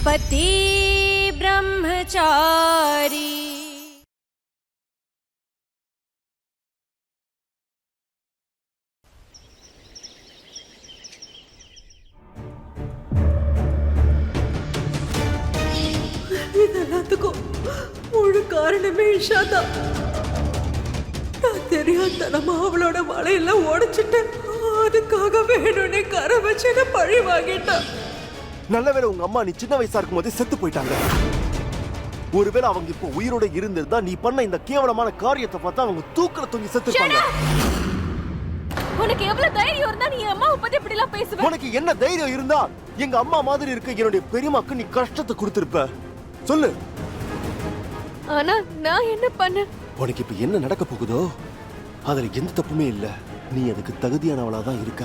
पति ब्रह्मचारी இதெல்லாத்துக்கும் முழு காரணமே இஷா தான். நான் தெரியாதனமா அவளோட வலையெல்லாம் உடைச்சிட்டேன். அதுக்காக வேணும்னே கரை வச்சு என்ன பழி வாங்கிட்டான். நல்ல வேளை உங்க அம்மா நீ சின்ன வயசா இருக்கும் போதே செத்து போயிட்டாங்க. ஒருவேளை அவங்க இப்போ உயிரோட இருந்திருந்தா நீ பண்ண இந்த கேவலமான காரியத்தை பார்த்தா அவங்க தூக்கல தூங்கி செத்துப்பாங்க. உனக்கு எவ்வளவு தைரியம் இருந்தா நீ அம்மாவை பத்தி இப்படி எல்லாம் பேசுவ? உனக்கு என்ன தைரியம் இருந்தா எங்க அம்மா மாதிரி இருக்க என்னுடைய பெரியம்மாக்கு நீ கஷ்டத்தை கொடுத்திருப்ப? சொல்லு. ஆனா நான் என்ன பண்ண? உனக்கு இப்ப என்ன நடக்க போகுதோ அதுல எந்த தப்புமே இல்ல. நீ அதுக்கு தகுதியானவளா தான் இருக்க.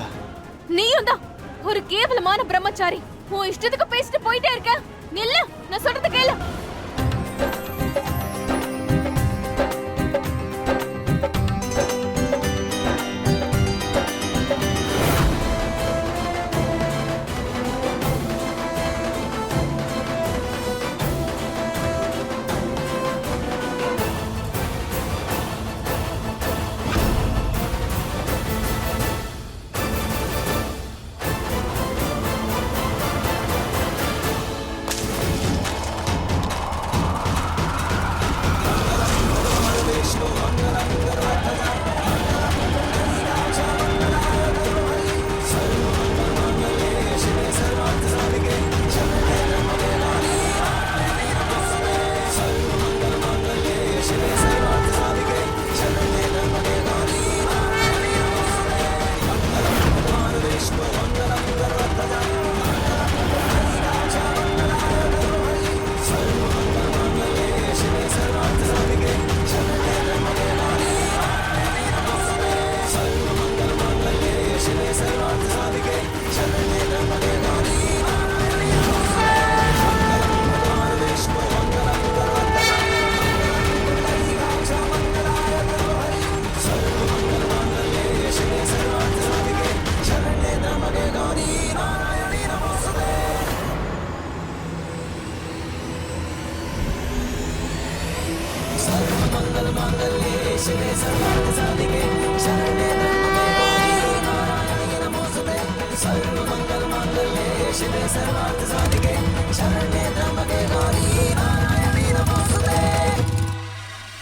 நீயும் தான் ஒரு கேவலமான பிரம்மச்சாரி. உன் இஷ்டத்துக்கு பேசிட்டு போயிட்டே இருக்க. நில்லு, நான் சொல்றது கேளு.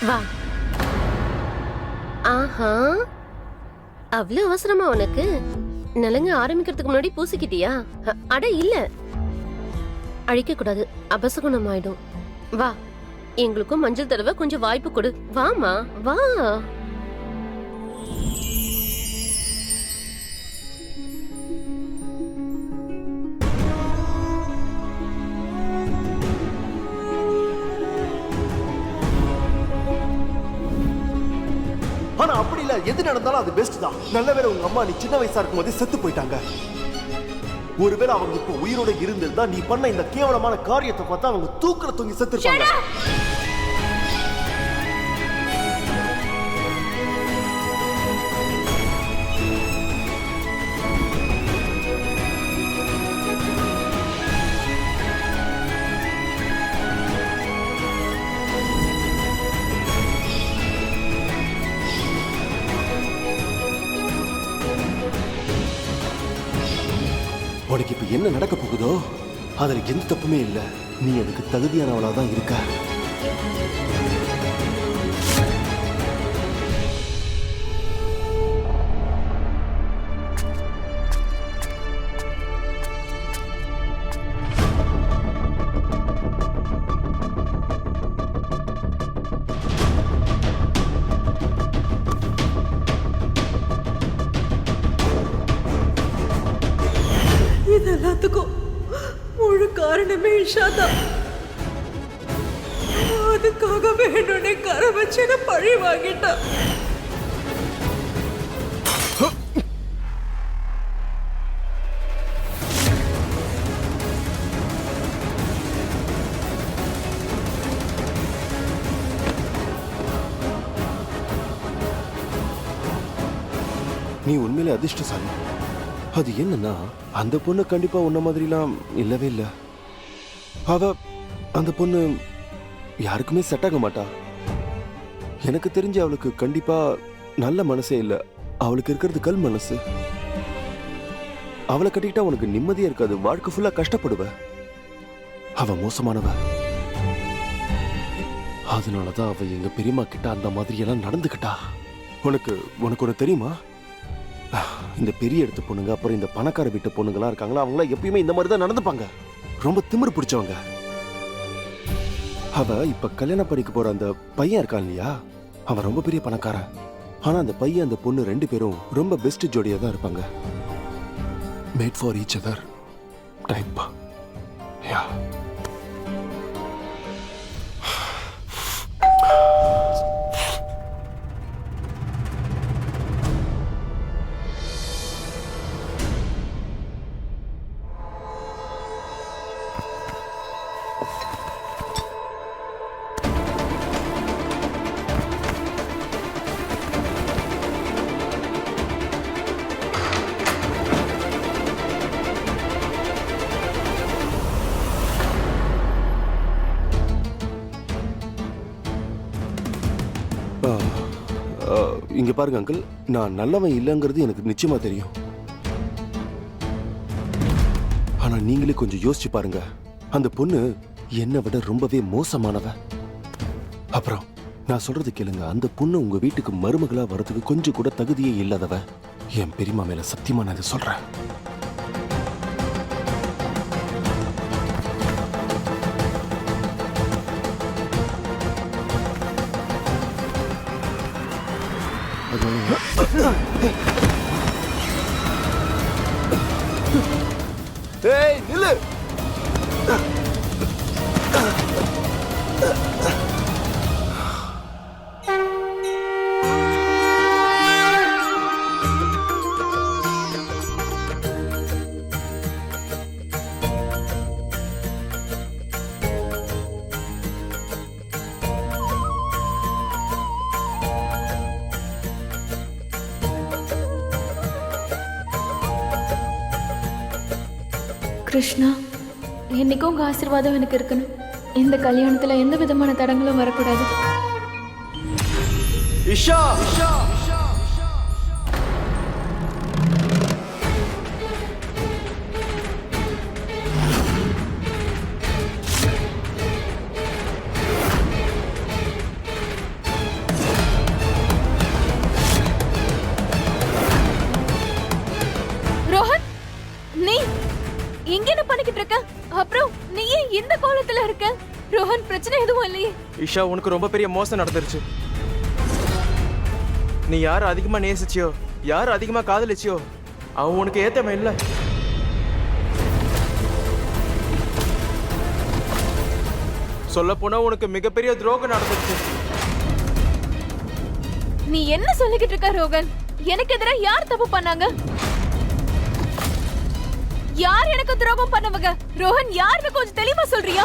வா. ஆஹா, அவ்வளவு அவசரமா உனக்கு? நலங்க ஆரம்பிக்கிறதுக்கு முன்னாடி பூசிக்கிட்டியா? அட இல்ல, அழிக்க கூடாது, அபசகுணம் ஆயிடும். வா, எங்களுக்கும் மஞ்சள் தடவை கொஞ்சம் வாய்ப்பு கொடு. வாமா வா. ஆனா அப்படி இல்ல, எது நடந்தாலும் அது பெஸ்ட் தான். நல்ல வேளை உங்க அம்மா நீ சின்ன வயசா இருக்கும் போதே செத்து போயிட்டாங்க. ஒருவேளை அவங்க இப்போ உயிரோட இருந்திருந்தா நீ பண்ண இந்த கேவலமான காரியத்தை பார்த்தா அவங்க தூக்கல தூங்கி செத்துருப்பாங்க. உனக்கு இப்ப என்ன நடக்க போகுதோ அதுல எந்த தப்புமே இல்ல. நீ அதுக்கு தகுதியானவளா தான் இருக்க. இதெல்லாத்துக்கும் முழு காரணமே இஷா தான். அதுக்காக வேணும்னே கரை வச்சு என்ன பழி வாங்கிட்டான். நீ உண்மையிலே அதிர்ஷ்டசாலி. அது என்னன்னா அந்த பொண்ணு கண்டிப்பா உன்ன மாதிரிலாம் இல்லவே இல்லை. அவ அந்த பொண்ணு யாருக்குமே செட் ஆக மாட்டா. எனக்கு தெரிஞ்சு அவளுக்கு கண்டிப்பா நல்ல மனசே இல்ல. அவளுக்கு இருக்கிறது கல் மனசு. அவளை கட்டிக்கிட்டா உனக்கு நிம்மதியா இருக்காது, வாழ்க்கை ஃபுல்லா கஷ்டப்படுவ. அவ மோசமானவ. அதனாலதான் அவ எங்க பெரியம்மா கிட்ட அந்த மாதிரி எல்லாம் நடந்துக்கிட்டா. உனக்கு ஒண்ணு தெரியுமா? இந்த பெரிய இடத்து பொண்ணுங்க அப்புறம் இந்த பணக்கார வீட்டு பொண்ணுங்களா இருக்காங்களா, அவங்களாம் எப்பயுமே இந்த மாதிரி தான் நடந்துப்பாங்க. ரொம்ப திமிரு பிடிச்சவங்க. அவ இப்ப கல்யாணம் படிக்க போற அந்த பையன் இருக்கான் இல்லையா, அவன் ரொம்ப பெரிய பணக்காரன். ஆனா அந்த பையன் அந்த பொண்ணு 2 பேரும் ரொம்ப பெஸ்ட் ஜோடியா தான் இருப்பாங்க. Made for each other type. Yeah. இங்க பாருங்க அங்கிள், நான் நல்லவன் இல்லைங்கிறது எனக்கு நிச்சயமா தெரியும். ஆனா நீங்களே கொஞ்சம் யோசிச்சு பாருங்க, அந்த பொண்ணு என்னை விட ரொம்பவே மோசமானவ. அப்புறம் நான் சொல்றது கேளுங்க, அந்த பொண்ணு உங்க வீட்டுக்கு மருமகளா வர்றதுக்கு கொஞ்சம் கூட தகுதியே இல்லாதவ. என் பெரியம்மா மேல சத்தியமா நான் இதை சொல்றேன். ஏய் நில்லு. கிருஷ்ணா, என்னைக்கும் உங்க ஆசீர்வாதம் எனக்கு இருக்கணும். இந்த கல்யாணத்துல எந்த விதமான தடங்களும் வரக்கூடாது. இஷா, ரோஹன், நீ இங்க என்ன பண்ணிக்கிட்டு இருக்க? அப்புறம் நீ ஏன் இந்த கோலத்துல இருக்க? ரோஹன், பிரச்சனை எதுவும் இல்லையே? இஷா, உனக்கு ரொம்ப பெரிய மோசம் நடந்துருச்சு. நீ யார் அதிகமா நேசிச்சியோ, யார் அதிகமா காதலிச்சியோ, அவன் உனக்கு ஏத்தவன் இல்ல. சொல்ல போனா உனக்கு மிகப்பெரிய துரோகம் நடந்துருச்சு. நீ என்ன சொல்லிக்கிட்டு இருக்க ரோகன்? எனக்கு எதிராக யார் தப்பு பண்ணாங்க? யார் எனக்கு துரோகம் பண்ணவங்க? ரோஹன், யாருன்னு கொஞ்சம் தெளிவா சொல்றியா?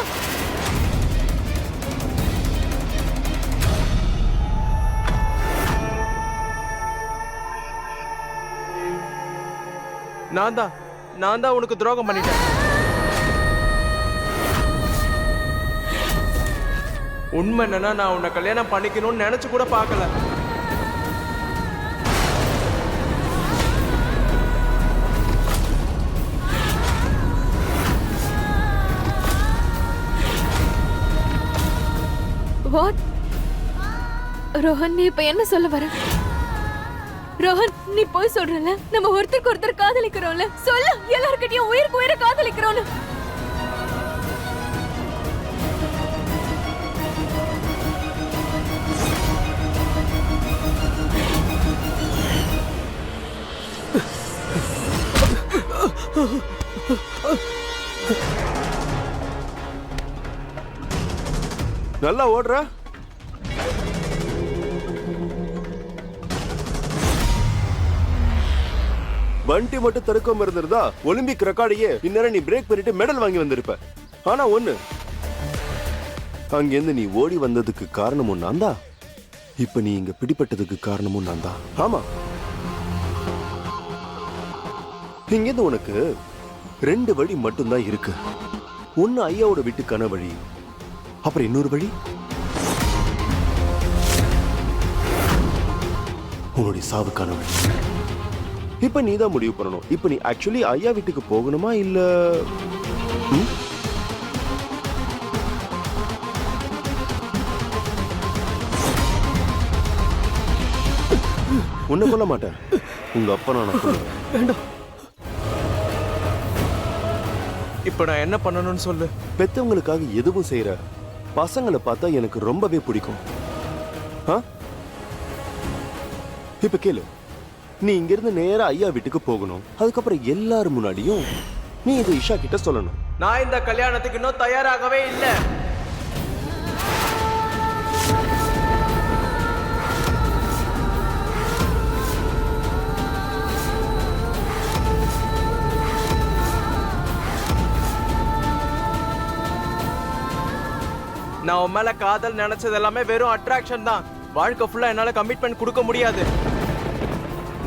நான் தான் உனக்கு துரோகம் பண்ணிட்டேன். உண்மை என்னன்னா, நான் உன்னை கல்யாணம் பண்ணிக்கணும்னு நினைச்சு கூட பார்க்கல. What? ரோஹன், நீ இப்ப என்ன சொல்ல வர? ரோஹன், நீ போய் சொல்றல, நம்ம ஒருத்தருக்கு ஒருத்தர் காதலிக்கிறோம்ல. சொல்லு, எல்லார்கிட்டயும் உயிருக்கு உயிரை காதலிக்கிறோம்னு. நல்லா ஓடுற. வண்டி மட்டும் தடுக்காம இருந்திருந்தா ஒலிம்பிக் ரெக்கார்டையே இந்நேரம் நீ பிரேக் பண்ணிட்டு மெடல் வாங்கி வந்திருப்ப. ஆனா ஒண்ணு, அங்கிருந்து நீ ஓடி வந்ததுக்கு காரணமும் நான் தான். இப்ப நீ இங்க பிடிப்பட்டதுக்கு காரணமும் நான் தான். ஆமா, இங்கிருந்து உனக்கு 2 வழி மட்டும்தான் இருக்கு. ஒன்னு ஐயாவோட வீட்டுக்கான வழி, அப்புறம் இன்னொரு வழி உன்னுடைய சாவுக்கான வழி. இப்ப நீ தான் முடிவு பண்ணணும். இப்ப நீ ஆக்சுவலி ஐயா வீட்டுக்கு போகணுமா இல்ல உன்னை கொல்ல மாட்டேன், உங்க அப்பா நான் கொல்லுவேன். வேண்டாம். இப்ப நான் என்ன பண்ணணும்னு சொல்லு. பெத்தவங்களுக்காக எதுவும் செய்யற பசங்களை பார்த்தா எனக்கு ரொம்பவே பிடிக்கும். ஆ? இப்ப கேளு, நீ இங்கிருந்து நேரா ஐயா வீட்டுக்கு போகணும். அதுக்கப்புறம் எல்லாரும் முன்னாடியும் நீ இது இஷா கிட்ட சொல்லணும். நான் இந்த கல்யாணத்துக்கு இன்னும் தயாராகவே இல்லை. நான் உன் மேல காதல் நினைச்சது எல்லாமே வெறும் அட்ராக்ஷன் தான். வாழ்க்கை ஃபுல்லா என்னால கமிட்மெண்ட் கொடுக்க முடியாது.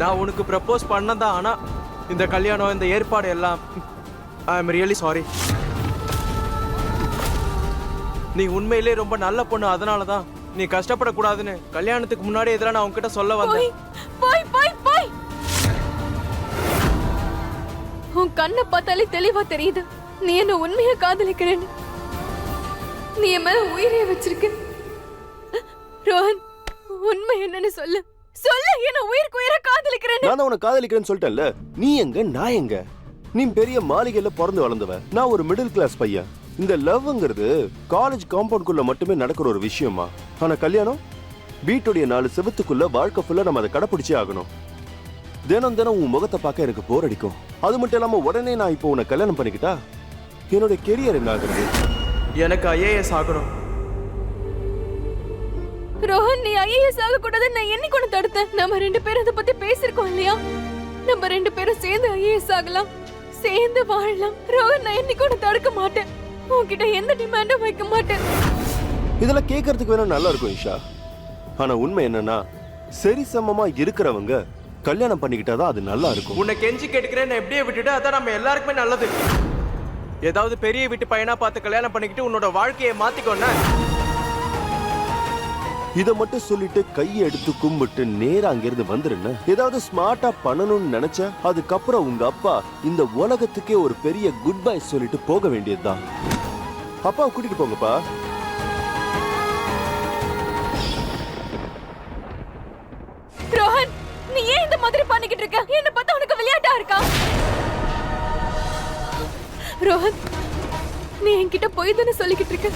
நான் உனக்கு ப்ரப்போஸ் பண்ணதான், ஆனா இந்த கல்யாணம் இந்த ஏற்பாடு எல்லாம் ஐ எம் ரியலி சாரி. நீ உண்மையிலே ரொம்ப நல்ல பொண்ணு, அதனாலதான் நீ கஷ்டப்படக்கூடாதுன்னு கல்யாணத்துக்கு முன்னாடி இதெல்லாம் நான் உன்கிட்ட சொல்ல வந்தேன். போய் போய் போய். உன் கண்ணை பார்த்தாலே தெளிவா தெரியுது நீ என்ன உண்மையா காதலிக்கிறேன்னு. நீ என் மேல உயிரே வச்சிருக்க. ரோஹன், உண்மை என்னன்னு சொல்லு. சொல்லு, என்ன உயிருக்கு உயிரா காதலிக்கிறேன்னு. நான் உன்னை காதலிக்கிறேன்னு சொல்லிட்டேன்ல. நீ எங்க, நான் எங்க? நீ பெரிய மாளிகையில பிறந்து வளர்ந்தவ, நான் ஒரு மிடில் கிளாஸ் பையன். இந்த லவ்ங்கிறது காலேஜ் காம்பவுண்ட்குள்ள மட்டுமே நடக்கிற ஒரு விஷயமா? ஆனா கல்யாணம் வீட்டுடைய 4 செவத்துக்குள்ள வாழ்க்கை ஃபுல்லா நம்ம அதை கடைப்பிடிச்சே ஆகணும். தினம் தினம் உன் முகத்தை பார்க்க எனக்கு போர் அடிக்கும். அது மட்டும் இல்லாம உடனே நான் இப்போ உன்னை கல்யாணம் பண்ணிக்கிட்டா என்னோட கெரியர் என்ன ஆகுறது? எனக்கு ஐஏஎஸ் ஆகணும். ரோஹன், நீ ஐஏஎஸ் ஆக கூடாது நான் என்னைக்கு ஒண்ணு தடுத்தேன்? நம்ம 2 பேரும் அதை பத்தி பேசிருக்கோம் இல்லையா? நம்ம 2 பேரும் சேர்ந்து ஐஏஎஸ் ஆகலாம், சேர்ந்து வாழலாம். ரோஹன், நான் என்னைக்கு ஒண்ணு தடுக்க மாட்டேன். உன்கிட்ட எந்த டிமாண்டும் வைக்க மாட்டேன். இதெல்லாம் கேட்கறதுக்கு வேணா நல்லா இருக்கும் இஷா. ஆனா உண்மை என்னன்னா, சரி சமமா இருக்கிறவங்க கல்யாணம் பண்ணிக்கிட்டாதான் அது நல்லா இருக்கும். உன்னை கெஞ்சி கேட்டுக்கிறேன், எப்படியே விட்டுட்டு அதான் நம்ம எல்லாருக்குமே நல்லது. ஏதாவது பெரிய வீட்டு பையனா பார்த்து கல்யாணம் பண்ணிக்கிட்டு உன்னோட வாழ்க்கையை மாத்திக்கோன்னா. இத மட்டும் சொல்லிட்டு கையை எடுத்து கும்பிட்டு நேரா அங்கிருந்து வந்துருன்னு ஏதாவது ஸ்மார்ட்டா பண்ணணும்னு நினைச்சா அதுக்கப்புறம் உங்க அப்பா இந்த உலகத்துக்கே ஒரு பெரிய குட் பை சொல்லிட்டு போக வேண்டியதுதான். அப்பாவை கூட்டிட்டு போங்கப்பா. ரோஹன், நீ ஏன் இந்த மாதிரி பண்ணிக்கிட்டு இருக்க? என்ன பார்த்தா உனக்கு விளையாட்டா இருக்கா? ரோஹன், நீ என்கிட்ட போய் தானே சொல்லிக்கிட்டு இருக்க.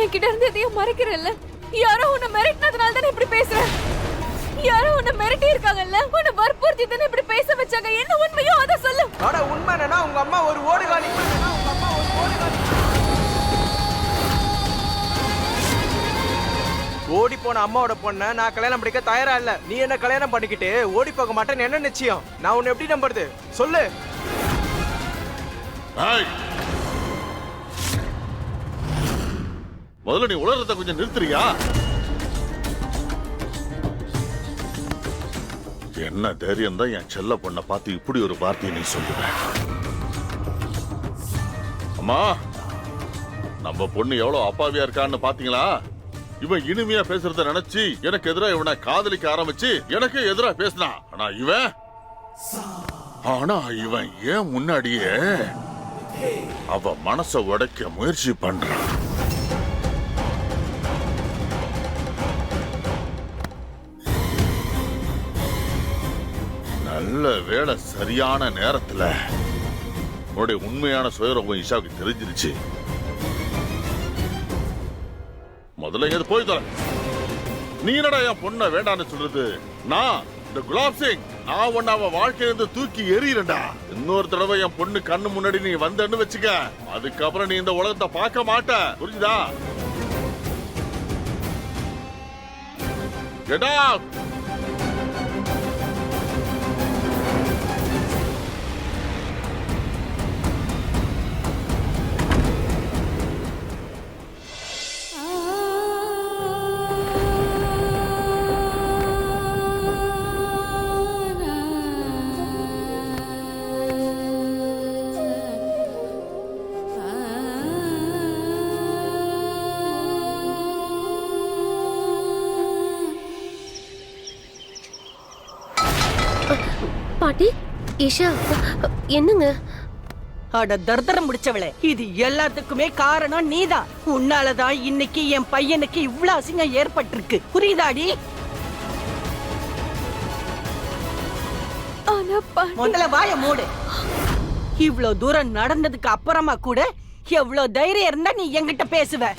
என்கிட்ட இருந்து எதையும் மறைக்கிறல்ல. யாரோ உன்னை மிரட்டினதுனால தானே இப்படி பேசுற. யாரோ உன்னை மிரட்டி இருக்காங்கல்ல, உன்னை வற்புறுத்தி தானே இப்படி பேச வச்சாங்க. என்ன உண்மையோ அதை சொல்லு. ஆனா உண்மை என்னன்னா உங்க அம்மா ஒரு ஓடுகாலி. ஓடி போன அம்மாவோட பொண்ண நான் கல்யாணம் பண்ணிக்க தயாரா இல்ல. நீ என்ன கல்யாணம் பண்ணிக்கிட்டு ஓடி போக மாட்டேன்னு என்ன நிச்சயம்? நான் உன்னை எப்படி நம்புறது சொல்லு. முதல்ல நீ உலகத்தை கொஞ்சம் நிறுத்துறியா? என்ன தைரியம் தான் என் செல்ல பொண்ணை பார்த்து இப்படி ஒரு வார்த்தையை நீ சொல்லுவ? அம்மா, நம்ம பொண்ணு எவ்வளவு அப்பாவியா இருக்கான்னு பாத்தீங்களா? இவன் இனிமையா பேசுறத நினைச்சு எனக்கு எதிரா இவனை காதலிக்க ஆரம்பிச்சு எனக்கு எதிரா பேசினா. ஆனா இவன் ஏன் முன்னாடியே அவ மனச உடைக்க முயற்சி பண்றான். நல்ல வேளை சரியான நேரத்துல உன்னுடைய உண்மையான சுயரூபம் இஷாவுக்கு தெரிஞ்சிருச்சு. முதல்ல எங்க போய் தர. நீ என்னடா என் பொண்ணை வேண்டான்னு சொல்றது? நான் இந்த குலாப் சிங், நான் உன்னை அவன் வாழ்க்கையிலிருந்து தூக்கி எறியறேன்டா. இன்னொரு தடவை என் பொண்ணு கண்ணு முன்னாடி நீ வந்தன்னு வச்சுக்க, அதுக்கப்புறம் நீ இந்த உலகத்தை பார்க்க மாட்ட. புரிஞ்சுதா? Get out! பாட்டி ஈஷா என்னங்க? அட தர்தரம் முடிச்சவளே, இது எல்லாத்துக்குமே காரணம் நீதான். உன்னாலதான் இன்னைக்கு என் பையனுக்கு இவ்ளோ அசிங்கம் ஏற்பட்டிருக்கு, புரியுதாடி? ஆனா பாட்டி, முதல்ல வாய மூடு. இவ்ளோ தூரம் நடந்ததுக்கு அப்புறமா கூட எவ்வளவு தைரியம் இருந்தா நீ என்கிட்ட பேசுவ?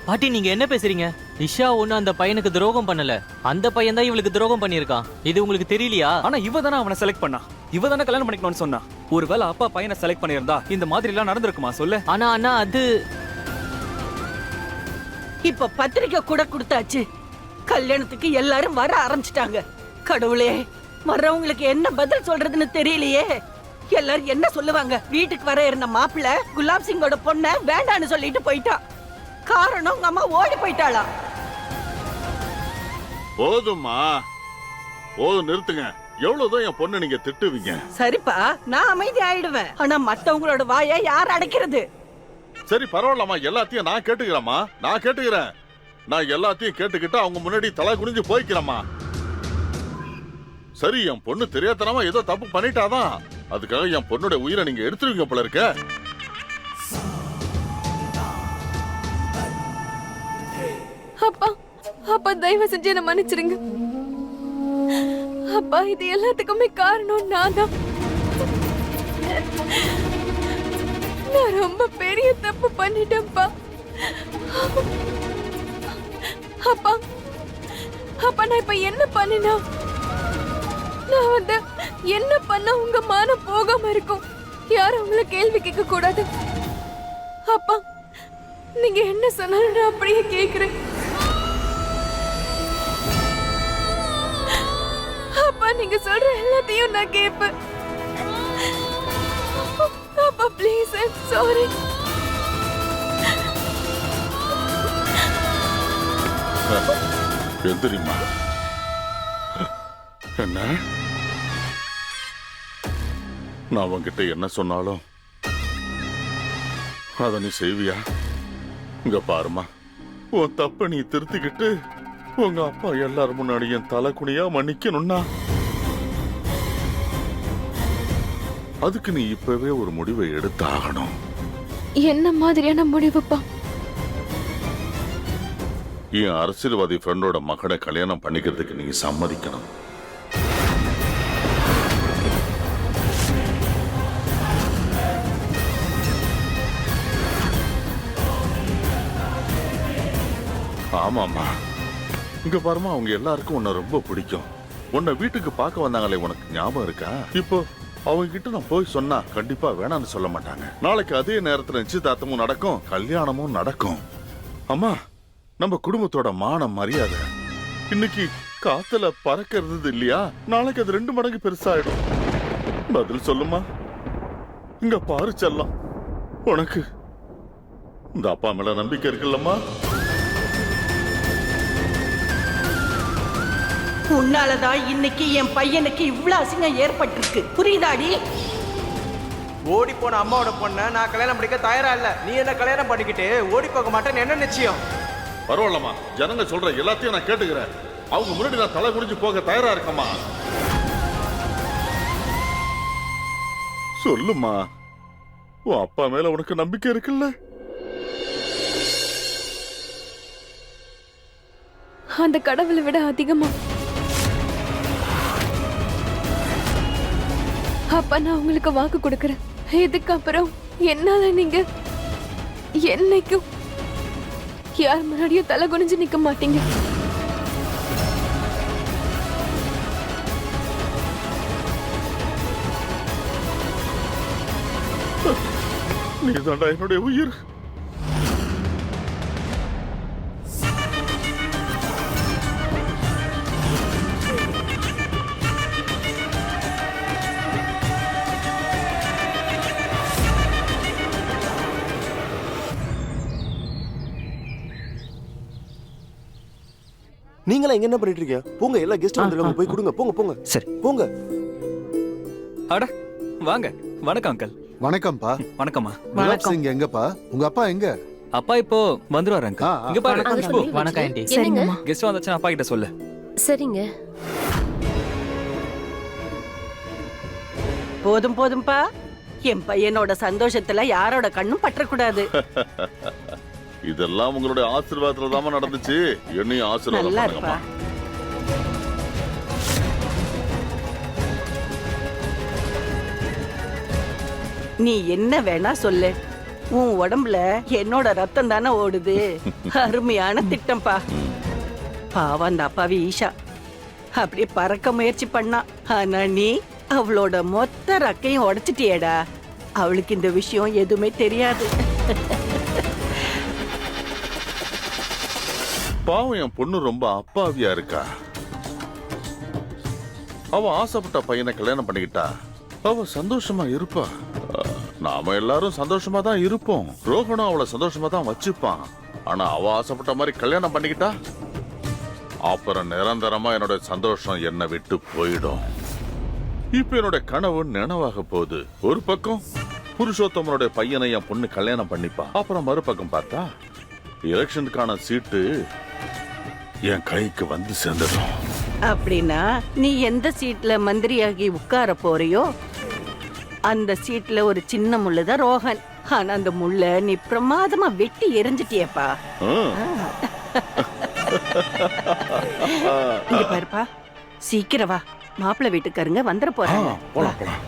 பாட்டி நீங்க என்ன பேசுறீங்க? இஷா ஒண்ணு அந்த பையனுக்கு துரோகம் பண்ணல, அந்த பையன் தான் இவளுக்கு துரோகம் பண்ணிருக்கான். இது உங்களுக்கு தெரியலையா? ஆனா இவ தானே அவனை செலக்ட் பண்ணா, இவ தானே கல்யாணம் பண்ணிக்கணும்னு சொன்னா. ஒருவேளை அப்பா பையனை செலக்ட் பண்ணியிருந்தா இந்த மாதிரி எல்லாம் நடந்திருக்குமா சொல்லு? ஆனா அண்ணா அது இப்ப பத்திரிக்கை கூட கொடுத்தாச்சு, கல்யாணத்துக்கு எல்லாரும் வர ஆரம்பிச்சிட்டாங்க. கடவுளே, வர்றவங்களுக்கு என்ன பதில் சொல்றதுன்னு தெரியலையே. எல்லாரும் என்ன சொல்லுவாங்க? வீட்டுக்கு வர இருந்த மாப்பிள்ள குலாப் சிங்கோட பொண்ண வேண்டான்னு சொல்லிட்டு போயிட்டான். காரணம் உங்க அம்மா ஓடி போயிட்டாளா? போதும்மா, போதும், நிறுத்துங்க. எவ்வளவுதான் என் பொண்ணு நீங்க திட்டுவீங்க? சரிப்பா, நான் அமைதி ஆயிடுவேன். ஆனா மத்தவங்களோட வாயை யார் அடைக்கிறது? சரி பரவாயில்லம்மா, எல்லாத்தையும் நான் கேட்டுக்கிறேம்மா, நான் கேட்டுக்கிறேன். நான் எல்லாத்தையும் கேட்டுக்கிட்டு அவங்க முன்னாடி தலை குனிஞ்சு போய்க்கிறேம்மா. சரி, என் பொண்ணு தெரியாதனமா ஏதோ தப்பு பண்ணிட்டாதான், அதுக்காக என் பொண்ணோட உயிரை நீங்க எடுத்துருவீங்க போல இருக்க. அப்பா அப்பா தயவு செஞ்சு என்ன மன்னிச்சிருங்க. அப்பா இது எல்லாத்துக்குமே காரணம் நான் தான். நான் ரொம்ப பெரிய தப்பு பண்ணிட்டேன்ப்பா. அப்பா அப்பா நான் இப்ப என்ன பண்ணினா? நான் வந்து என்ன பண்ண உங்க மானம் போகாம இருக்கும்? யாரும் உங்களை கேள்வி கேட்க கூடாது. அப்பா நீங்க என்ன சொன்னாலும் நான் அப்படியே கேக்குறேன். அப்பா நீங்க சொல்ற எல்லாத்தையும் நான் கேட்பேன். அப்பா ப்ளீஸ், ஐம் சாரி. எந்திரிம்மா. என்ன நான் உன்கிட்ட என்ன சொன்னாலும் அத நீ செய்வியா? இங்க பாருமா, உன் தப்ப நீ திருத்திக்கிட்டு உங்க அப்பா எல்லாரும் முன்னாடி என் தலை குனியா மன்னிக்கணும்னா அதுக்கு நீ இப்பவே ஒரு முடிவை எடுத்தாகணும். என்ன மாதிரியான முடிவுப்பா? என் அரசியல்வாதி ஃப்ரெண்டோட மகனை கல்யாணம் பண்ணிக்கிறதுக்கு நீங்க சம்மதிக்கணும். ஆமாமா, இங்க பாருமா, அவங்க எல்லாருக்கும் உன்னை ரொம்ப பிடிக்கும். உன்னை வீட்டுக்கு பார்க்க வந்தாங்களே, உனக்கு ஞாபகம் இருக்கா? இப்போ அவங்க கிட்ட நான் போய் சொன்னா கண்டிப்பா வேணான்னு சொல்ல மாட்டாங்க. நாளைக்கு அதே நேரத்துல நிச்சயதார்த்தமும் நடக்கும், கல்யாணமும் நடக்கும். அம்மா, நம்ம குடும்பத்தோட மான மரியாதை இன்னைக்கு காத்துல பறக்கிறது இல்லையா, நாளைக்கு அது 2 மடங்கு பெருசாயிடும். பதில் சொல்லுமா. இங்க பாரு செல்லம், உனக்கு இந்த அப்பா மேல நம்பிக்கை இருக்குல்லம்மா? உன்னாலதான் இன்னைக்கு என் பையனுக்கு இவ்ளோ அசிங்கம் ஏற்பட்டிருக்கு, புரியுதாடி? ஓடி போன அம்மாவோட பொண்ண நான் கல்யாணம் பண்ணிக்க தயாரா இல்ல. நீ என்ன கல்யாணம் பண்ணிக்கிட்டு ஓடி போக மாட்டேன்னு என்ன நிச்சயம்? பரவாயில்லம்மா, ஜனங்க சொல்ற எல்லாத்தையும் நான் கேட்டுக்கிறேன். அவங்க முன்னாடி நான் தலை குனிஞ்சு போக தயாரா இருக்கம்மா. சொல்லுமா, உன் அப்பா மேல உனக்கு நம்பிக்கை இருக்குல்ல? அந்த கடவுளை விட அதிகமா. அப்பா நான் உங்களுக்கு வாக்கு கொடுக்கறேன், இதுக்கப்புறம் என்னால நீங்க என்னைக்கும் யார் முன்னாடியும் தலை குனிஞ்சு நிக்க மாட்டீங்க. நீதாண்டா என்னுடைய உயிர். நீங்களா இங்க என்ன பண்ணிட்டு இருக்கீங்க? போங்க, எல்லா கெஸ்ட் வந்துருக்காங்க, போய் கொடுங்க. போங்க போங்க, சரி போங்க. அட வாங்க. வணக்கம் அங்கிள். வணக்கம்ப்பா. வணக்கம்மா. குலாப் சிங் எங்கப்பா? உங்க அப்பா எங்க? அப்பா இப்போ வந்துருவாரு அங்கிள். இங்க பாரு குஷ்பு. வணக்கம் ஆண்டி. என்னங்க? கெஸ்ட் வந்துச்சுன்னா அப்பா கிட்ட சொல்லு. சரிங்க. போதும் போதும்பா, என் பையனோட சந்தோஷத்துல யாரோட கண்ணும் பற்றக்கூடாது. இதெல்லாம் உங்களுடைய ஆசீர்வாதத்துல தான் நடந்துச்சு. என்னையும் ஆசீர்வாதம் நல்லா பண்ணுங்கம்மா. இருப்பா. நீ என்ன வேணா சொல்லு, உன் உடம்புல என்னோட ரத்தம் தானே ஓடுது. அருமையான திட்டம்பா. பாவம் அந்த அப்பாவி ஈஷா அப்படியே பறக்க முயற்சி பண்ணா. ஆனா நீ அவளோட மொத்த ரக்கையும் உடைச்சிட்டியேடா. அவளுக்கு இந்த விஷயம் எதுவுமே தெரியாது. பாவம், என் பொண்ணு ரொம்ப அப்பாவியா இருக்கா. அவ ஆசைப்பட்ட பையனை கல்யாணம் பண்ணிக்கிட்டா அவ சந்தோஷமா இருப்பா. நாம எல்லாரும் சந்தோஷமா தான் இருப்போம். ரோஹனும் அவளை சந்தோஷமா தான் வச்சுப்பான். ஆனா அவ ஆசைப்பட்ட மாதிரி கல்யாணம் பண்ணிக்கிட்டா அப்புறம் நிரந்தரமா என்னோட சந்தோஷம் என்னை விட்டு போயிடும். இப்ப என்னோட கனவு நினைவாக போகுது. ஒரு பக்கம் புருஷோத்தமனுடைய பையனை என் பொண்ணு கல்யாணம் பண்ணிப்பா. அப்புறம் மறுபக்கம் பார்த்தா எலெக்ஷனுக்கான சீட்டு என் கைக்கு வந்து சேர்ந்துடும். அப்படின்னா நீ எந்த சீட்ல மந்திரியாகி உட்கார போறியோ அந்த சீட்ல ஒரு சின்ன முள்ளுதான் ரோஹன். ஆனா அந்த முள்ள நீ பிரமாதமா வெட்டி எரிஞ்சிட்டியப்பா. இங்க பாருப்பா, சீக்கிரம் வா, மாப்பிள்ளை வீட்டுக்காரங்க வந்துட போறாங்க. போலாம் போலாம்.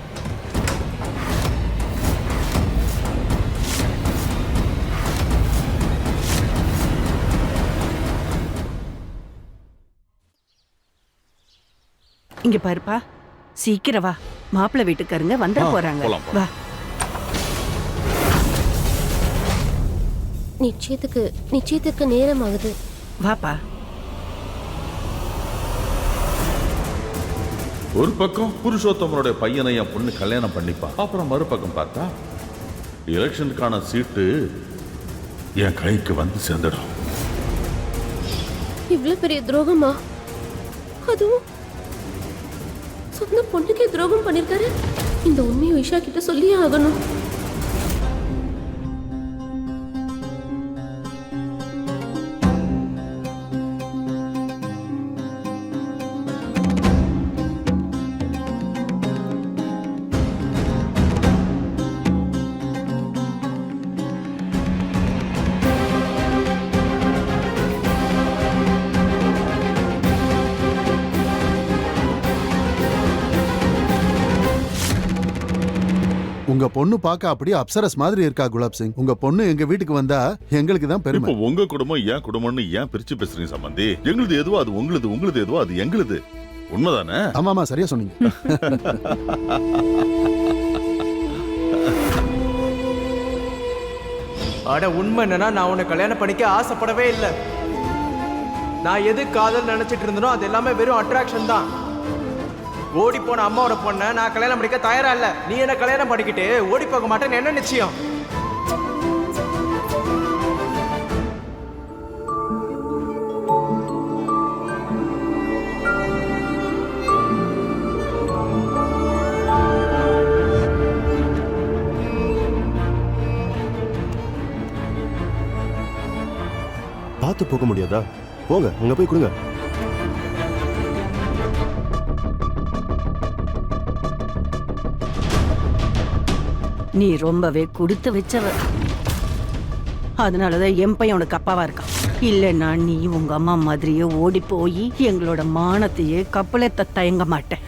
இங்க பாருப்பா, சீக்கிரம் வா, மாப்பிள்ளை வீட்டுக்காரங்க வந்துட போறாங்க. போலாம், வா. நிச்சயத்துக்கு நேரம் ஆகுது. வாப்பா. ஒரு பக்கம் புருஷோத்தமனுடைய பையனை என் பொண்ணு கல்யாணம் பண்ணிப்பா. அப்புறம் மறுபக்கம் பார்த்தா எலெக்ஷனுக்கான சீட்டு என் கைக்கு வந்து சேர்ந்துடும். இவ்வளவு பெரிய துரோகமா? அதுவும் சொந்த பொண்ணுக்கே துரோகம் பண்ணிருக்காரு. இந்த உண்மையை இஷா கிட்ட சொல்லியே ஆகணும். உங்க பொண்ணு பார்க்க அப்படியே அப்சரஸ் மாதிரி இருக்கா குலாப் சிங். உங்க பொண்ணு எங்க வீட்டுக்கு வந்தா எங்களுக்கு தான் பெருமை. இப்ப உங்க குடும்பம் என் குடும்பம்னு ஏன் பிரிச்சு பேசுறீங்க சம்பந்தி? எங்களுது எதுவோ அது உங்களுது, உங்களுது எதுவோ அது எங்களுது. உண்மைதானே? ஆமாமா, சரியா சொன்னீங்க. அட உண்மை என்னன்னா நான் உன்னை கல்யாணம் பண்ணிக்க ஆசைப்படவே இல்லை. நான் எது காதல் நினைச்சிட்டு இருந்தனோ அது எல்லாமே வெறும் அட்ராக்ஷன் தான். ஓடி போன அம்மாவோட பொண்ணை நான் கல்யாணம் பண்ணிக்க தயாரா இல்ல. நீ என்ன கல்யாணம் பண்ணிக்கிட்டு ஓடி போக மாட்டேன்னு என்ன நிச்சயம்? பார்த்து போக முடியாதா? போங்க, அங்க போய் கொடுங்க. நீ ரொம்பவே கொடுத்து வச்சவ. அதனாலதான் என் பையன் உனக்கு அப்பாவா இருக்கான். இல்லைன்னா நீ உங்க அம்மா மாதிரியே ஓடி போய் எங்களோட மானத்தையே கப்பலத்தை தயங்க மாட்டேன்.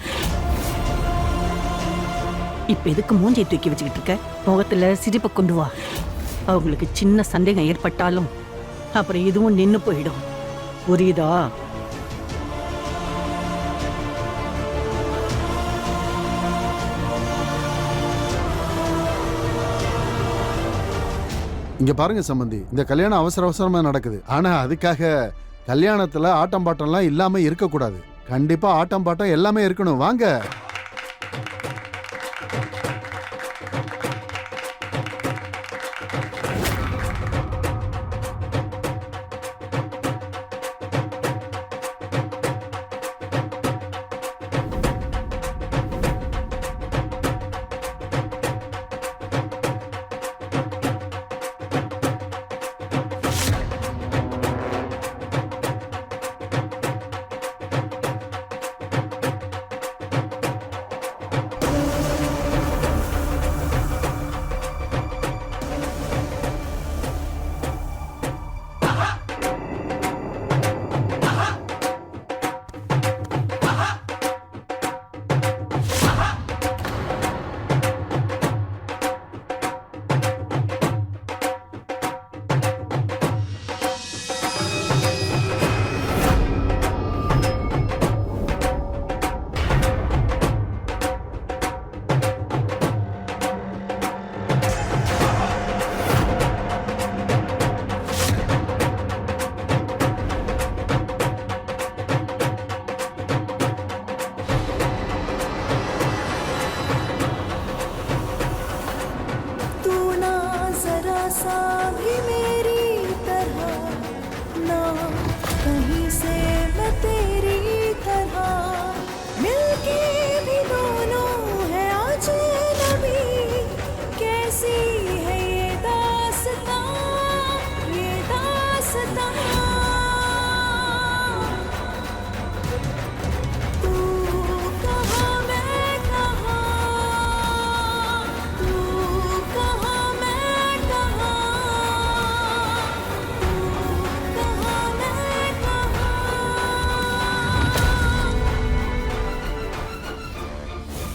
இப்ப எதுக்கு மூஞ்சியை தூக்கி வச்சுக்கிட்டு இருக்க? முகத்துல சிரிப்பை கொண்டு வா. அவங்களுக்கு சின்ன சந்தேகம் ஏற்பட்டாலும் அப்புறம் இதுவும் நின்னு போயிடும். புரியுதா? இங்க பாருங்க சம்பந்தி, இந்த கல்யாணம் அவசர அவசரமா நடக்குது. ஆனா அதுக்காக கல்யாணத்துல ஆட்டம் பாட்டம்லாம் இல்லாம இருக்க கூடாது. கண்டிப்பா ஆட்டம் பாட்டம் எல்லாமே இருக்கணும். வாங்க.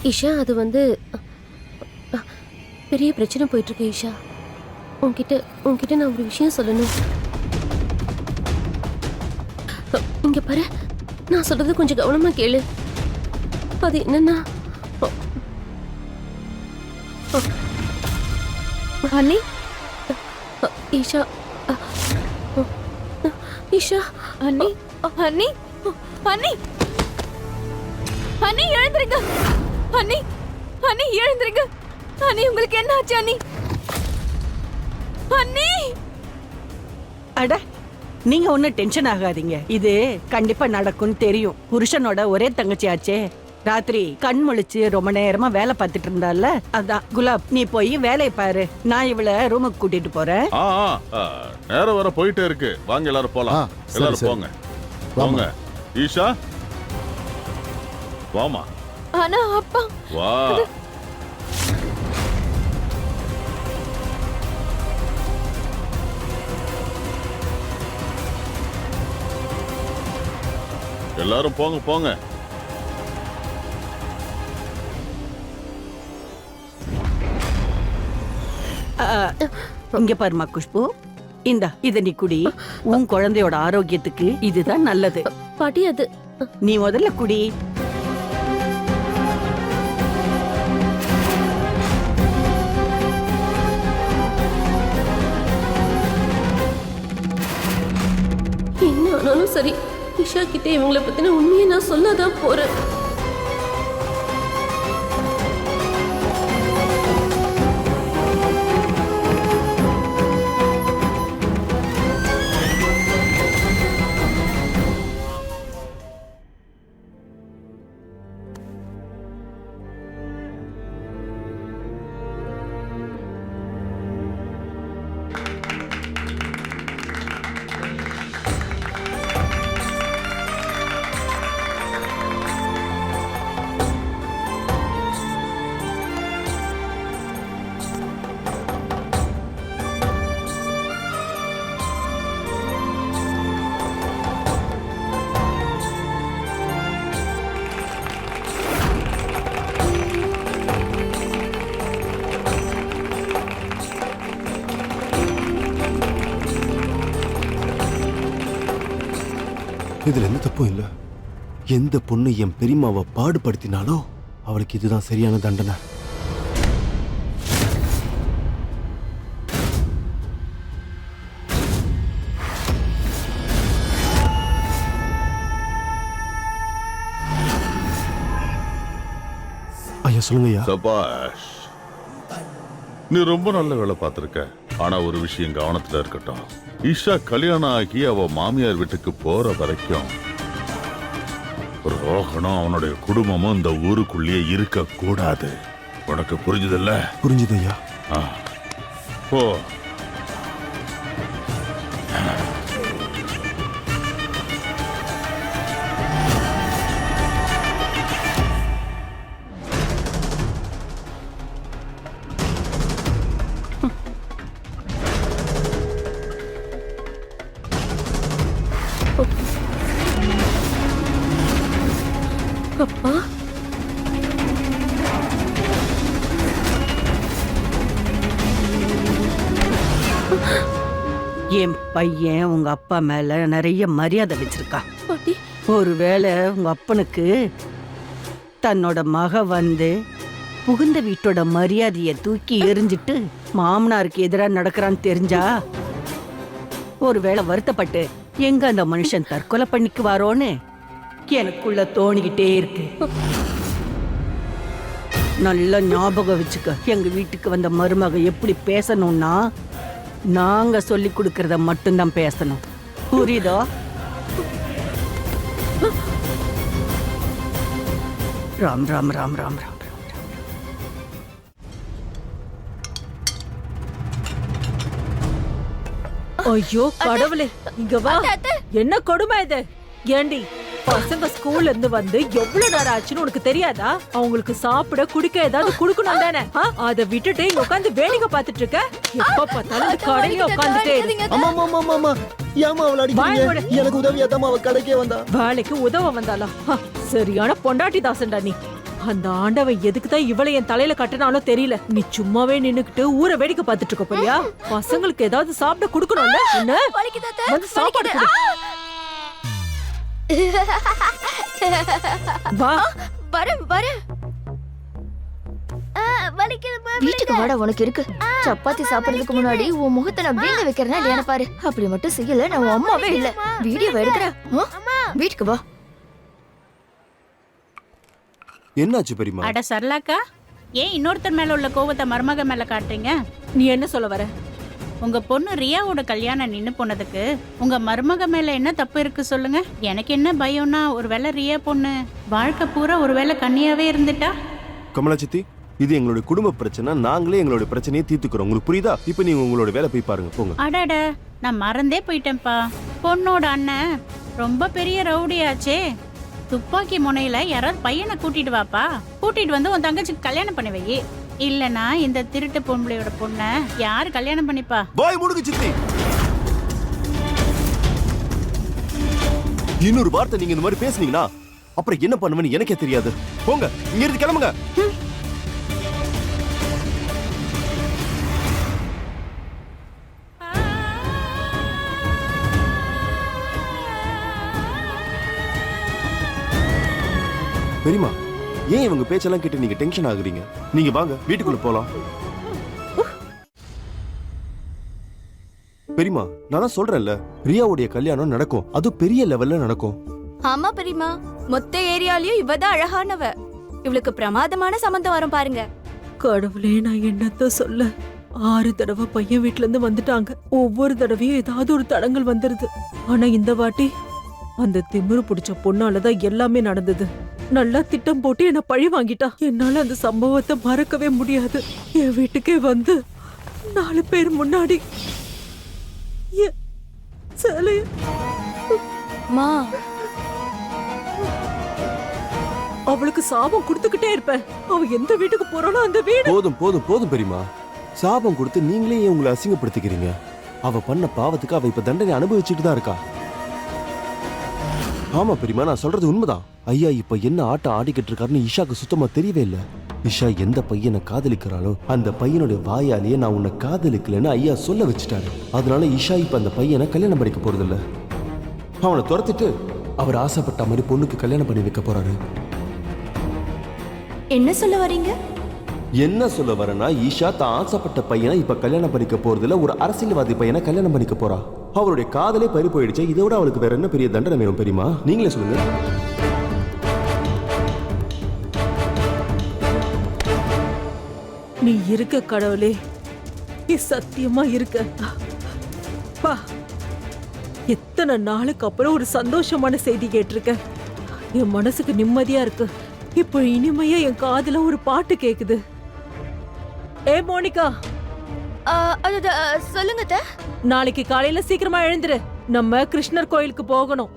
ஈஷா அது வந்து பெரிய பிரச்சனை போயிட்டு இருக்கு ஈஷா. உன்கிட்ட நான் ஒரு விஷயம் சொல்லணும். இங்க பாரு, நான் சொல்றது கொஞ்சம் கவனமா கேளு. அது என்னன்னா அண்ணி, ஈஷா ஈஷா அண்ணி, அண்ணி, அண்ணி, அண்ணி எழுந்திருங்க. அண்ணி, அண்ணி எழுந்திருங்க. அண்ணி உங்களுக்கு என்ன ஆச்சு அண்ணி? அண்ணி, அட நீங்க ஒன்னும் டென்ஷன் ஆகாதீங்க. இது கண்டிப்பா நடக்கும்னு தெரியும். புருஷனோட ஒரே தங்கச்சி ஆச்சே. ராத்திரி கண் முழிச்சு ரொம்ப நேரமா வேலை பார்த்துட்டு இருந்தால, அதான். குலாப், நீ போய் வேலையை பாரு, நான் இவளை ரூமுக்கு கூட்டிட்டு போறேன். நேரம் வர போயிட்டே இருக்கு. வாங்க எல்லாரும் போலாம். எல்லாரும் போங்க போங்க. ஈஷா வாமா. ஆனா அப்பா. வா. எல்லாரும் போங்க போங்க. இங்க பாருமா குஷ்பு, இத நீ குடி. உன் குழந்தையோட ஆரோக்கியத்துக்கு இதுதான் நல்லது. பாட்டி அது நீ முதல்ல குடி. என்ன ஆனாலும் சரி, ஈஷா கிட்ட இவங்களை பத்தின உண்மையை நான் சொல்லாதான் போறேன். இதுல எந்த தப்பும் இல்ல. எந்த பொண்ணு என் பெரியம்மாவை பாடுபடுத்தினாலோ அவளுக்கு இதுதான் சரியான தண்டனை. ஐயா சொல்லுங்க ஐயா. சபாஷ், நீ ரொம்ப நல்ல வேலை பார்த்திருக்க. ஆனா ஒரு விஷயம் கவனத்துல இருக்கட்டும். ஈஷா கல்யாணம் ஆகி அவ மாமியார் வீட்டுக்கு போற வரைக்கும் ரோஹனும் அவனுடைய குடும்பமும் இந்த ஊருக்குள்ளேயே இருக்க கூடாது. உனக்கு புரிஞ்சதில்ல? புரிஞ்சுது ஐயா. போ. அப்பா, என் பையன் உங்க அப்பா மேல நிறைய மரியாதை வச்சிருக்கான். பாட்டி ஒருவேளை உங்க அப்பனுக்கு தன்னோட மக வந்து புகுந்த வீட்டோட மரியாதையை தூக்கி எறிஞ்சிட்டு மாமனாருக்கு எதிராக நடக்கிறான்னு தெரிஞ்சா ஒருவேளை வருத்தப்பட்டு எங்க அந்த மனுஷன் தற்கொலை பண்ணிக்குவாரோன்னு எனக்குள்ள தோணிக்கிட்டே இருக்கு. நல்ல ஞாபகம் வச்சுக்க. எங்க வீட்டுக்கு வந்த மருமக எப்படி பேசணும்னா நாங்க சொல்லி கொடுக்கறத மட்டும்தான் பேசணும். புரியுதா? ராம் ராம் ராம் ராம் ராம். ஐயோ கடவுளே, இங்க வா. என்ன கொடுமை இது? ஏண்டி, பசங்க ஸ்கூல்ல இருந்து வந்து எவ்வளவு நேரம் ஆச்சுன்னு உனக்கு தெரியாதா? அவங்களுக்கு சாப்பிட குடிக்க ஏதாவது குடுக்கணும் தானே? அதை விட்டுட்டு இங்க உட்காந்து வேடிக்கை பார்த்துட்டு இருக்க. எப்ப பார்த்தாலும் கடையில உட்காந்துட்டே எனக்கு உதவியா தான் அவ கடைக்கே வந்தா. வேலைக்கு உதவ வந்தாளா? சரியான பொண்டாட்டி தாசன்டா நீ. அந்த ஆண்டவன் எதுக்கு தான் இவளை என் தலையில கட்டினாலும் தெரியல. நீ சும்மாவே நின்னுக்கிட்டு ஊரை வேடிக்கை பார்த்துட்டு இருக்க போறியா? பசங்களுக்கு ஏதாவது சாப்பிட குடுக்கணும்ல. என்ன வந்து சாப்பாடு கொடு. வா வரேன். வீட்டுக்கு வாடா, உனக்கு இருக்கு. சப்பாத்தி சாப்பிடுறதுக்கு முன்னாடி உன் முகத்தை நான் வீங்க வைக்கிறேன்னா இல்லையா பாரு. அப்படி மட்டும் செய்யல, நான் உன் அம்மாவே இல்ல. வீடியோ எடுக்கிறேன். வீட்டுக்கு வா. என்னாச்சு பெரியமா? அட சரளாக்கா, ஏன் இன்னொருத்தர் மேல உள்ள கோவத்தை மருமக மேல காட்டுறீங்க? நீ என்ன சொல்ல வர? உங்க பொண்ணு ரியாவோட கல்யாணம் நின்னு போனதுக்கு உங்க மருமக மேல என்ன தப்பு இருக்கு சொல்லுங்க. எனக்கு என்ன பயம்னா, ஒருவேளை ரியா பொண்ணு வாழ்க்கை பூரா ஒருவேளை கன்னியாவே இருந்துட்டா? கமலா சித்தி, இது எங்களுடைய குடும்ப பிரச்சனை. நாங்களே எங்களுடைய பிரச்சனையை தீர்த்துக்கிறோம். உங்களுக்கு புரியுதா? இப்ப நீங்க உங்களோட வேலை போய் பாருங்க, போங்க. அடட, நான் மறந்தே போயிட்டேன்ப்பா. பொண்ணோட அண்ணன் ரொம்ப பெரிய ரவுடியாச்சே. துப்பாக்கி முனையில யாராவது பையனை கூட்டிட்டு வாப்பா. கூட்டிட்டு வந்து உன் தங்கச்சிக்கு கல்யாணம் பண்ணி வை. இல்லனா இந்த திருட்டு பொம்பளையோட பொண்ண யாரு கல்யாணம் பண்ணிப்பா? பாய் முடுங்க சித்தி. இன்னொரு வார்த்தை நீங்க இந்த மாதிரி பேசுனீங்கன்னா அப்புறம் என்ன பண்ணுவேன்னு எனக்கே தெரியாது. போங்க, இங்க இருந்து கிளம்புங்க. பெரியமா, ஏன் இவங்க பேச்செல்லாம் கேட்டு நீங்க டென்ஷன் ஆகுறீங்க? நீங்க வாங்க, வீட்டுக்குள்ள போலாம். பெரியமா, நான் தான் சொல்றேன்ல, ரியாவுடைய கல்யாணம் நடக்கும். அது பெரிய லெவல்ல நடக்கும். ஆமா பெரியமா, மொத்த ஏரியாலயும் இவதான் அழகானவ. இவளுக்கு பிரமாதமான சம்பந்தம் வரும் பாருங்க. கடவுளே, நான் என்னத்த சொல்ல. 6 தடவை பையன் வீட்டுல இருந்து வந்துட்டாங்க. ஒவ்வொரு தடவையும் ஏதாவது ஒரு தடங்கள் வந்துருது. ஆனா இந்த வாட்டி அந்த திமிரு பிடிச்ச பொண்ணாலதான் எல்லாமே நடந்தது. நல்லா திட்டம் போட்டு என்ன பழி வாங்கிட்டா. என்னால அந்த சம்பவத்தை மறக்கவே முடியாது. என் வீட்டுக்கே வந்து 4 பேர் முன்னாடி மா, அவளுக்கு சாபம் கொடுத்துக்கிட்டே இருப்பேன். அவ எந்த வீட்டுக்கு போறாளோ அந்த வீடு. போதும் போதும் போதும் பெரியமா. சாபம் கொடுத்து நீங்களே ஏன் உங்களை அசிங்கப்படுத்திக்கிறீங்க? அவ பண்ண பாவத்துக்கு அவ இப்ப தண்டனை அனுபவிச்சுட்டு தான் இருக்கா. ஆமா பெரியமா, நான் சொல்றது உண்மைதான். ஐயா இப்ப என்ன ஆட்டம் ஆடிக்கிட்டு இருக்காருன்னு இஷாக்கு சுத்தமா தெரியவே இல்லை. இஷா எந்த பையனை காதலிக்கிறாளோ அந்த பையனுடைய வாயாலேயே நான் உன்னை காதலிக்கலன்னு ஐயா சொல்ல வச்சுட்டாரு. அதனால இஷா இப்ப அந்த பையனை கல்யாணம் பண்ணிக்க போறது இல்ல. அவனை துரத்திட்டு அவர் ஆசைப்பட்ட மாதிரி பொண்ணுக்கு கல்யாணம் பண்ணி வைக்க போறாரு. என்ன சொல்ல வரீங்க? என்ன சொல்ல வரேன்னா, ஈஷா தான் ஆசைப்பட்ட பையனை இப்ப கல்யாணம் பண்ணிக்க போறதுல ஒரு அரசியல்வாதி பையனை கல்யாணம் பண்ணிக்க போறா. அவருடைய காதலே பறி போயிடுச்சு. இதை விட அவளுக்கு வேற என்ன பெரிய தண்டனை வேணும் பெரியமா? நீங்களே சொல்லுங்க. நீ இருக்க கடவுளே, நீ சத்தியமா இருக்க. பா, எத்தனை நாளுக்கு அப்புறம் ஒரு சந்தோஷமான செய்தி கேட்டிருக்கேன். என் மனசுக்கு நிம்மதியா இருக்கு. இப்போ இனிமையா என் காதுல ஒரு பாட்டு கேக்குது. ஏ மோனிகா, சொல்லுங்க. நாளைக்கு காலையில சீக்கிரமா எழுந்துரு. நம்ம கிருஷ்ணர் கோயிலுக்கு போகணும்.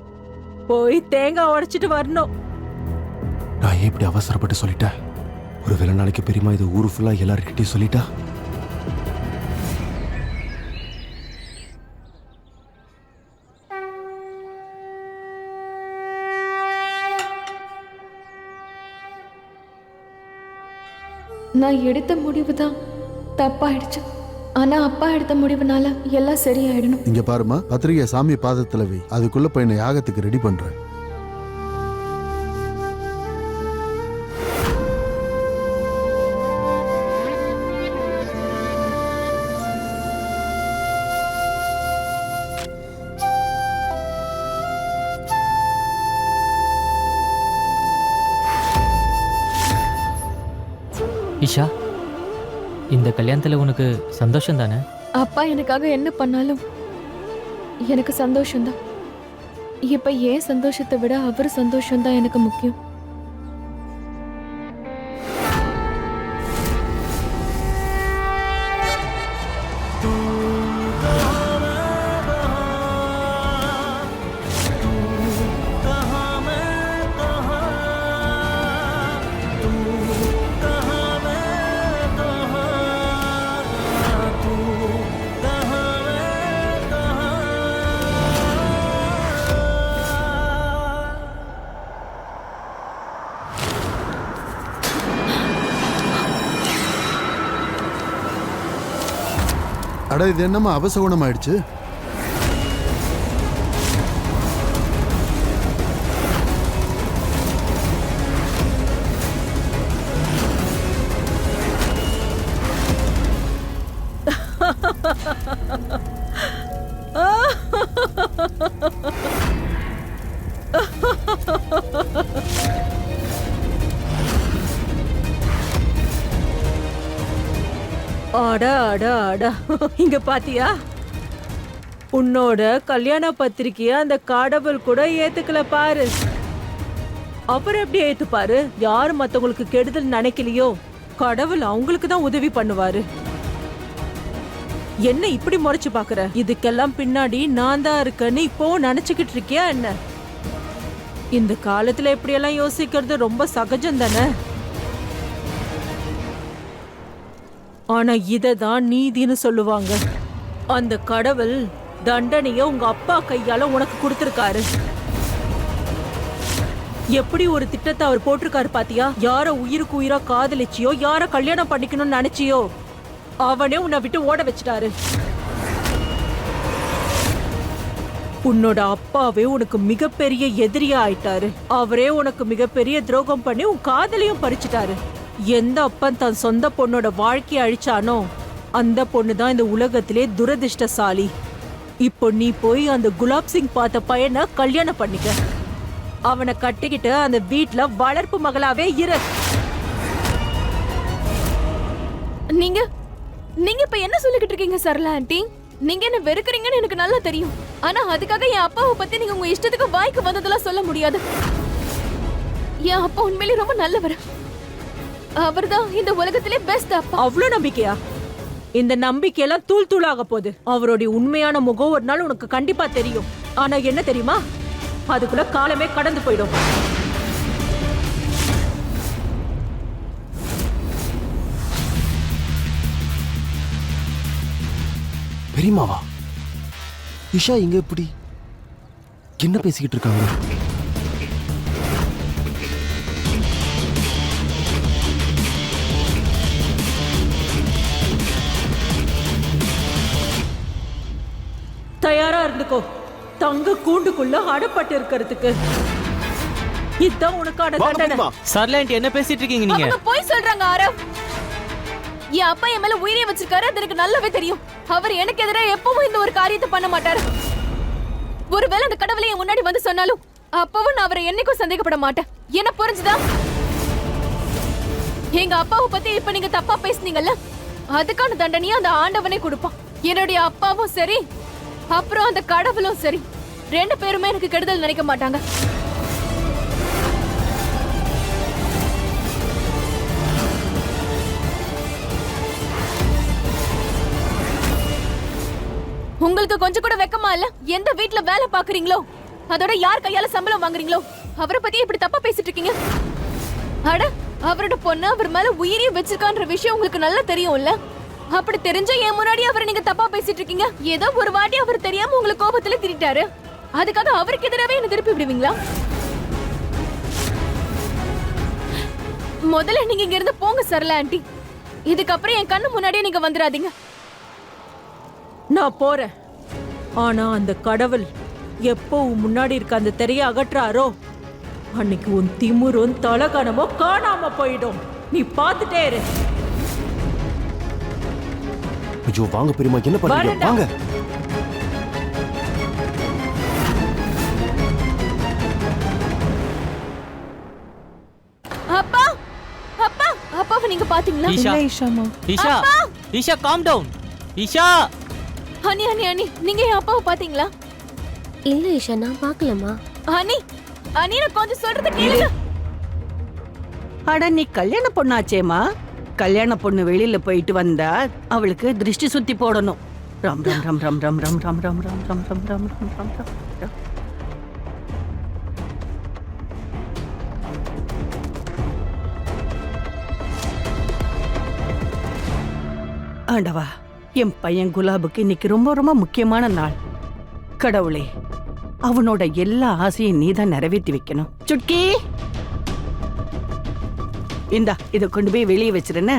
போய் தேங்காய் உடைச்சிட்டு வரணும். நான் ஏன் இப்படி அவசரப்பட்டு சொல்லிட்டேன்? ஒருவேளை நாளைக்கு பெரியமா இது ஊரு ஃபுல்லா எல்லார்கிட்டயும் சொல்லிட்டா? நான் எடுத்த முடிவு தான் தப்பாயிடுச்சு. ஆனா அப்பா எடுத்த முடிவுனால எல்லாம் சரியாயிடணும். இங்க பாருமா, பத்திரிகை சாமி பாதத்துல வை. அதுக்குள்ள போய் நான் யாகத்துக்கு ரெடி பண்றேன். இஷா, இந்த கல்யாணத்துல உனக்கு சந்தோஷம் தானே? அப்பா எனக்காக என்ன பண்ணாலும் எனக்கு சந்தோஷம்தான். இப்ப ஏன் சந்தோஷத்தை விட அவர் சந்தோஷம்தான் எனக்கு முக்கியம். அட இது என்னம்மா அபசகுணம் ஆயிடுச்சு? அடா அடா அடா, இங்க பாத்தியா? உன்னோட கல்யாண பத்திரிக்கைய அந்த கடவுள் கூட ஏத்துக்கல பாரு. அப்புறம் எப்படி ஏத்துப்பாரு? யாரு மத்தவங்களுக்கு கெடுதல் நினைக்கலையோ கடவுள் அவங்களுக்கு தான் உதவி பண்ணுவாரு. என்ன இப்படி முறைச்சு பாக்குற? இதுக்கெல்லாம் பின்னாடி நான் தான் இருக்கேன்னு இப்போ நினைச்சுக்கிட்டு இருக்கியா என்ன? இந்த காலத்துல இப்படி எல்லாம் யோசிக்கிறது ரொம்ப சகஜம் தானே. ஆனா இததான் நீதின்னு சொல்லுவாங்க. அந்த கடவுள் தண்டனைய உங்க அப்பா கையால உனக்கு கொடுத்திருக்காரு. எப்படி ஒரு திட்டத்தை அவர் போட்டிருக்காரு பாத்தியா? யார உயிருக்கு உயிரா காதலிச்சியோ, யார கல்யாணம் பண்ணிக்கணும்னு நினைச்சியோ அவனே உன்னை விட்டு ஓட வச்சிட்டாரு. உன்னோட அப்பாவே உனக்கு மிகப்பெரிய எதிரியா ஆயிட்டாரு. அவரே உனக்கு மிகப்பெரிய துரோகம் பண்ணி உன் காதலையும் பறிச்சிட்டாரு. எந்த அப்பன் தன் சொந்த பொண்ணோட வாழ்க்கையை அழிச்சானோ அந்த பொண்ணு தான் இந்த உலகத்திலே துரதிர்ஷ்டசாலி. இப்போ நீ போய் அந்த குலாப் சிங் பார்த்த பையனை கல்யாணம் பண்ணிக்க. அவனை கட்டிக்கிட்டு அந்த வீட்ல வளர்ப்பு மகளாவே இரு. நீங்க நீங்க இப்ப என்ன சொல்லிக்கிட்டு இருக்கீங்க சரளா ஆண்டி? நீங்க என்ன வெறுக்கிறீங்கன்னு எனக்கு நல்லா தெரியும். ஆனா அதுக்காக என் அப்பாவை பத்தி நீங்க உங்க இஷ்டத்துக்கு வாய்க்கு வந்ததெல்லாம் சொல்ல முடியாது. என் அப்பா உண்மையிலே ரொம்ப நல்லவர். அவர்தான் இந்த உலகத்திலே பெஸ்ட் அப்பா. அவ்வளவு நம்பிக்கையா? இந்த நம்பிக்கையெல்லாம் தூள் தூளாக போகுது. அவருடைய உண்மையான முகம் ஒரு நாள் உனக்கு கண்டிப்பா தெரியும். ஆனா என்ன தெரியுமா? அதுக்குள்ள காலமே கடந்து போயிடும். பெரியமாவா? இஷா இங்க எப்படி? என்ன பேசிக்கிட்டு இருக்காங்க? தயாரா இருந்துக்கோ. தங்க கூண்டுக்குள்ள அடப்பட்டு இருக்கிறதுக்கு. இதுதான் உனக்கான தண்டனை. சரளா ஆண்டி என்ன பேசிட்டு இருக்கீங்க நீங்க? அவங்க போய் சொல்றாங்க ஆரவ். என் அப்பா என் மேல உயிரே வச்சிருக்காரு, அது எனக்கு நல்லாவே தெரியும். அவர் எனக்கு எதிராக எப்பவும் இந்த ஒரு காரியத்தை பண்ண மாட்டாரு. ஒருவேளை அந்த கடவுளை என் முன்னாடி வந்து சொன்னாலும் அப்பவும் நான் அவரை என்னைக்கும் சந்தேகப்பட மாட்டேன். என்ன புரிஞ்சுதா? எங்க அப்பாவை பத்தி இப்ப நீங்க தப்பா பேசுனீங்கல்ல, அதுக்கான தண்டனையை அந்த ஆண்டவனே கொடுப்பான். என்னுடைய அப்பாவும் சரி, அப்புறம் அந்த கடவுளும் சரி, ரெண்டு பேருமே எனக்கு கெடுதல் நினைக்க மாட்டாங்க. உங்களுக்கு கொஞ்சம் கூட வெக்கமா இல்ல? எந்த வீட்ல வேலை பாக்குறீங்களோ, அதோட யார் கையால சம்பளம் வாங்குறீங்களோ, அவரை பத்தி இப்படி தப்பா பேசிட்டு இருக்கீங்க. அட, அவரோட பொண்ணு அவர் மேல உயிரியே வச்சிருக்கான்ற விஷயம் உங்களுக்கு நல்லா தெரியும்ல. அப்படி தெரிஞ்ச என் முன்னாடி அவரை நீங்க தப்பா பேசிட்டு இருக்கீங்க. ஏதோ ஒரு வாட்டி அவர் தெரியாம உங்களுக்கு கோபத்துல திட்டாரு, அதுக்காக அவருக்கு எதிராவே என்ன திருப்பி விடுவீங்களா? முதல்ல நீங்க இங்க இருந்து போங்க சரளா ஆண்டி. இதுக்கப்புறம் என் கண்ணு முன்னாடியே நீங்க வந்துடாதீங்க. நான் போறேன். ஆனா அந்த கடவுள் எப்போ உன் முன்னாடி இருக்க அந்த திரையை அகற்றாரோ அன்னைக்கு உன் திமுரும் தலகணமோ காணாம போயிடும். நீ பார்த்துட்டே இரு. ஐயோ வாங்க பெரியமா, என்ன பண்றீங்க? வாங்க. அப்பா, அப்பா, அப்பாவை நீங்க பாத்தீங்களா? Isha, Isha, Isha calm down. Isha, honey honey honey, நீங்க என் அப்பாவை பாத்தீங்களா? இல்ல ஈஷா, நான் பார்க்கலமா. ஹனி ஹனி, நான் கொஞ்சம் சொல்றது கேளுங்க. அட நீ கல்யாண பொண்ணாச்சேமா. கல்யாண பொண்ணு வெளியில போயிட்டு வந்தா அவளுக்கு திருஷ்டி சுத்தி போடணும். ரம் ரம் ரம் ரம் ரம் ரம் ரம் ரம் ரம் ரம் ரம் ரம் ரம் ரம் ரம். ஆண்டவா, என் பையன் குலாபுக்கு இன்னைக்கு ரொம்ப ரொம்ப முக்கியமான நாள். கடவுளே, அவனோட எல்லா ஆசையும் நீதான் நிறைவேற்றி வைக்கணும். சுட்கி, இந்தா இதை கொண்டு போய் வெளியே வச்சிருன்னு.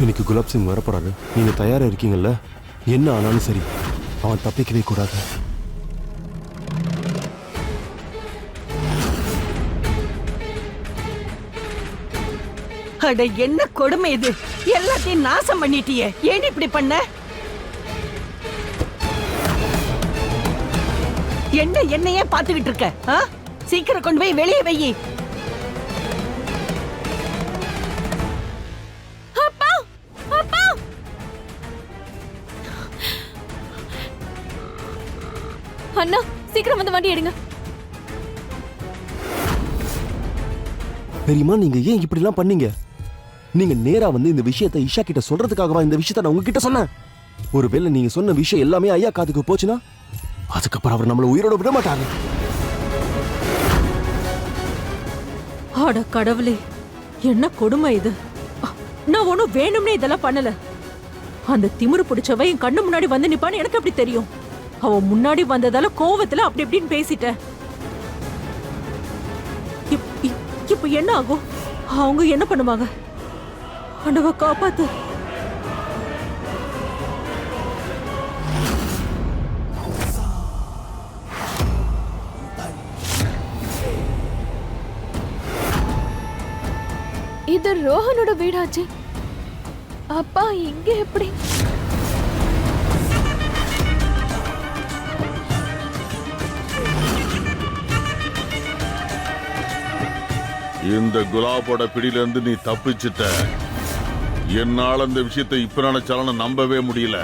இன்னைக்கு குலாப் சிங் வரப்போறாரு. நீங்க தயாரா இருக்கீங்கல்ல? என்ன ஆனாலும் சரி, அவன் தப்பிக்கவே கூடாது. அட என்ன கொடுமை இது! எல்லாத்தையும் நாசம் பண்ணிட்டியே, ஏன் இப்படி பண்ண? என்ன என்னையே பாத்துக்கிட்டு இருக்க? ஆ? சீக்கிரம் கொண்டு போய் வெளியே வெயி. அப்பா அப்பா அண்ணா, சீக்கிரம் வந்து வண்டி எடுங்க. பெரியம்மா, நீங்க ஏன் இப்படி எல்லாம் பண்ணீங்க? நீங்க நேரா வந்து இந்த விஷயத்தை இஷா கிட்ட சொல்றதுக்காகவா இந்த விஷயத்தை நான் உங்ககிட்ட சொன்னேன்? ஒருவேளை நீங்க சொன்ன விஷயம் எல்லாமே ஐயா காதுக்கு போச்சுன்னா அதுக்கப்புறம் அவர் நம்மள உயிரோட விட மாட்டாரு. அட கடவுளே, என்ன கொடுமை இது! நான் ஒன்னும் வேணும்னே இதெல்லாம் பண்ணல. அந்த திமிரு பிடிச்சவ என் கண்ணு முன்னாடி வந்து நிப்பான்னு எனக்கு எப்படி தெரியும்? அவ முன்னாடி வந்ததால கோவத்துல அப்படி இப்படின்னு பேசிட்டேன். இப்ப என்ன ஆகும்? அவங்க என்ன பண்ணுவாங்க? ஆண்டவா காப்பாத்து. இது ரோஹனோட வீடாச்சு. அப்பா இங்க எப்படி? இந்த குலாபோட பிடியில இருந்து நீ தப்பிச்சிட்ட. என்னால இந்த விஷயத்தை இப்ப நினைச்சாலும் நம்பவே முடியல.